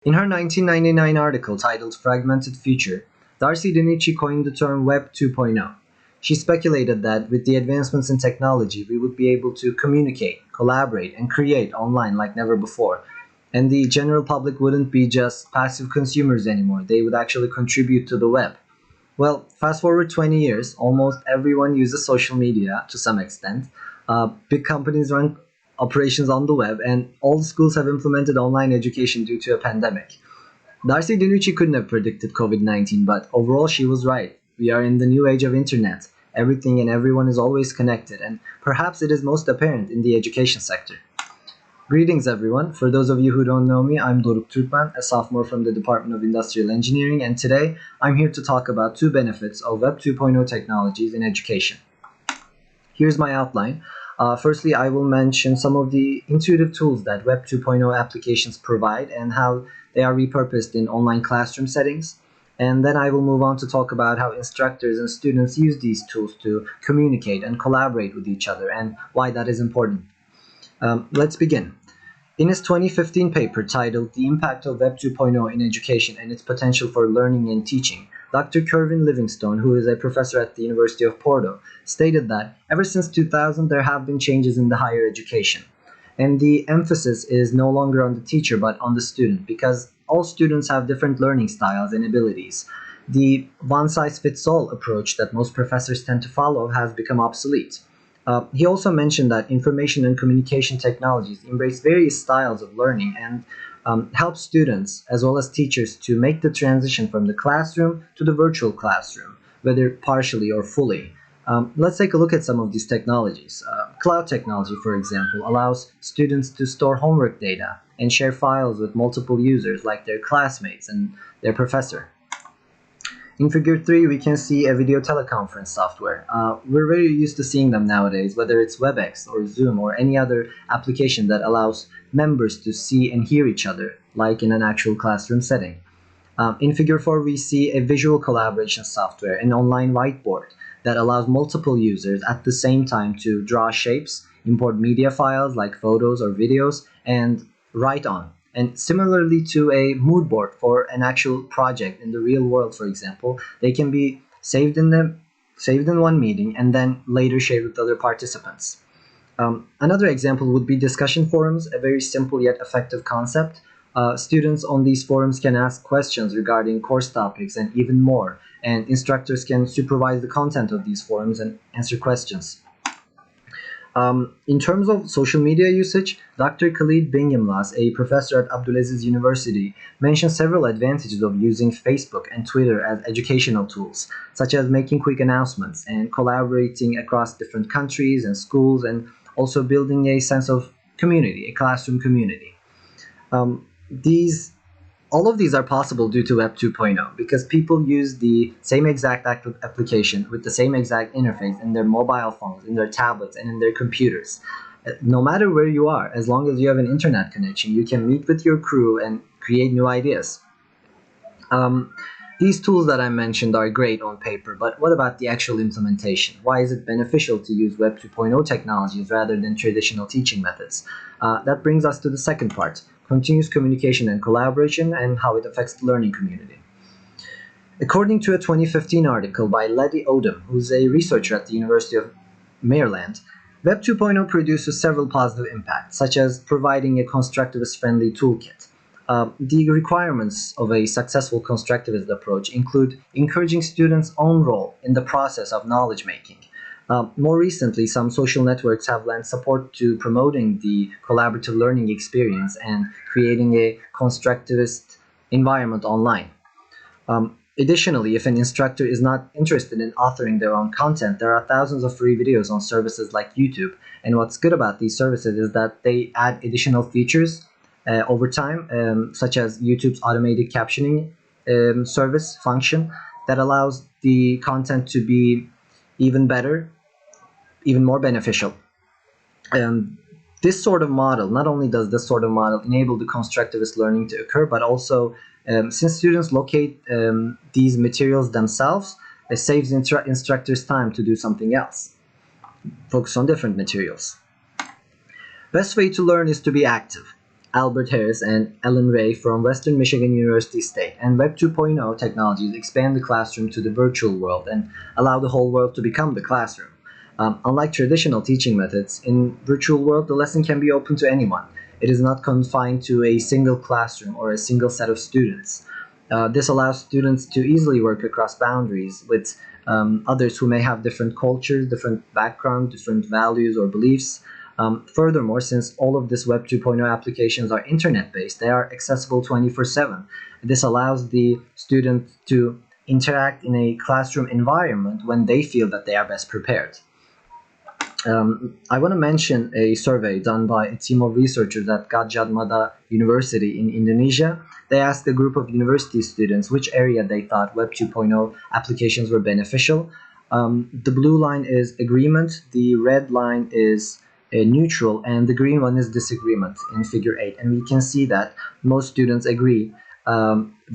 In her 1999 article titled Fragmented Future, Darcy DiNucci coined the term Web 2.0. She speculated that with the advancements in technology, we would be able to communicate, collaborate, and create online like never before. And the general public wouldn't be just passive consumers anymore, they would actually contribute to the web. Well, fast forward 20 years, almost everyone uses social media to some extent. Big companies run operations on the web, and all schools have implemented online education due to a pandemic. Darcy DiNucci couldn't have predicted COVID-19, but overall she was right. We are in the new age of internet. Everything and everyone is always connected, and perhaps it is most apparent in the education sector. Greetings, everyone. For those of you who don't know me, I'm Doruk Turkmen, a sophomore from the Department of Industrial Engineering, and today I'm here to talk about two benefits of Web 2.0 technologies in education. Here's my outline. Firstly, I will mention some of the intuitive tools that Web 2.0 applications provide and how they are repurposed in online classroom settings. And then I will move on to talk about how instructors and students use these tools to communicate and collaborate with each other and why that is important. Let's begin. In his 2015 paper titled The Impact of Web 2.0 in Education and Its Potential for Learning and Teaching, Dr. Kervin Livingstone, who is a professor at the University of Porto, stated that ever since 2000 there have been changes in the higher education. And the emphasis is no longer on the teacher but on the student, because all students have different learning styles and abilities. The one-size-fits-all approach that most professors tend to follow has become obsolete. He also mentioned that information and communication technologies embrace various styles of learning and help students as well as teachers to make the transition from the classroom to the virtual classroom, whether partially or fully. Let's take a look at some of these technologies. Cloud technology, for example, allows students to store homework data and share files with multiple users like their classmates and their professor. In Figure 3, we can see a video teleconference software. We're very used to seeing them nowadays, whether it's WebEx or Zoom or any other application that allows members to see and hear each other, like in an actual classroom setting. In Figure 4, we see a visual collaboration software, an online whiteboard that allows multiple users at the same time to draw shapes, import media files like photos or videos, and write on. And similarly to a mood board for an actual project in the real world, for example, they can be saved in one meeting and then later shared with other participants. Another example would be discussion forums, a very simple yet effective concept. Students on these forums can ask questions regarding course topics and even more, and instructors can supervise the content of these forums and answer questions. In terms of social media usage, Dr. Khalid Binghamlas, a professor at Abdulaziz University, mentioned several advantages of using Facebook and Twitter as educational tools, such as making quick announcements and collaborating across different countries and schools, and also building a sense of community, a classroom community. These all of these are possible due to Web 2.0 because people use the same exact application with the same exact interface in their mobile phones, in their tablets, and in their computers. No matter where you are, as long as you have an internet connection, you can meet with your crew and create new ideas. These tools that I mentioned are great on paper, but what about the actual implementation? Why is it beneficial to use Web 2.0 technologies rather than traditional teaching methods? That brings us to the second part, continuous communication and collaboration and how it affects the learning community. According to a 2015 article by Lady Odom, who's a researcher at the University of Maryland, Web 2.0 produces several positive impacts, such as providing a constructivist-friendly toolkit. The requirements of a successful constructivist approach include encouraging students' own role in the process of knowledge making. More recently, some social networks have lent support to promoting the collaborative learning experience and creating a constructivist environment online. Additionally, if an instructor is not interested in authoring their own content, there are thousands of free videos on services like YouTube. And what's good about these services is that they add additional features over time, such as YouTube's automated captioning service function that allows the content to be even better, even more beneficial. And this sort of model, not only does this sort of model enable the constructivist learning to occur, but also since students locate these materials themselves, it saves instructors time to do something else, focus on different materials. Best way to learn is to be active. Albert Harris and Ellen Ray from Western Michigan University State. And Web 2.0 technologies expand the classroom to the virtual world and allow the whole world to become the classroom. Unlike traditional teaching methods, in virtual world the lesson can be open to anyone. It is not confined to a single classroom or a single set of students. This allows students to easily work across boundaries with others who may have different cultures, different backgrounds, different values or beliefs. Furthermore, since all of this Web 2.0 applications are internet-based, they are accessible 24/7. This allows the student to interact in a classroom environment when they feel that they are best prepared. I want to mention a survey done by a team of researchers at Gadjah Mada University in Indonesia. They asked a group of university students which area they thought Web 2.0 applications were beneficial. The blue line is agreement, the red line is neutral, and the green one is disagreement in figure 8. And we can see that most students agree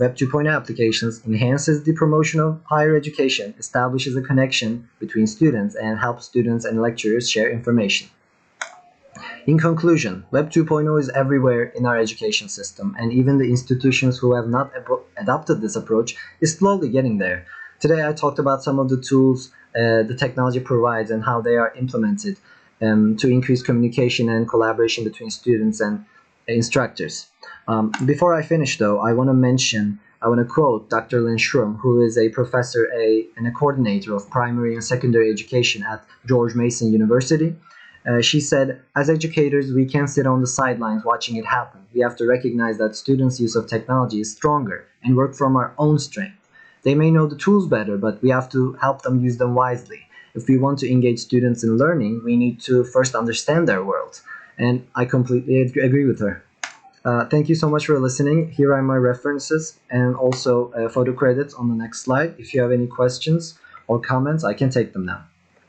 Web 2.0 applications enhances the promotion of higher education, establishes a connection between students, and helps students and lecturers share information. In conclusion, Web 2.0 is everywhere in our education system, and even the institutions who have not adopted this approach is slowly getting there. Today I talked about some of the tools the technology provides and how they are implemented to increase communication and collaboration between students and instructors. Before I finish, though, I want to quote Dr. Lynn Shrum, who is a professor and a coordinator of primary and secondary education at George Mason University. She said, as educators, we can't sit on the sidelines watching it happen. We have to recognize that students' use of technology is stronger and work from our own strength. They may know the tools better, but we have to help them use them wisely. If we want to engage students in learning, we need to first understand their world. And I completely agree with her. Thank you so much for listening. Here are my references and also photo credits on the next slide. If you have any questions or comments, I can take them now.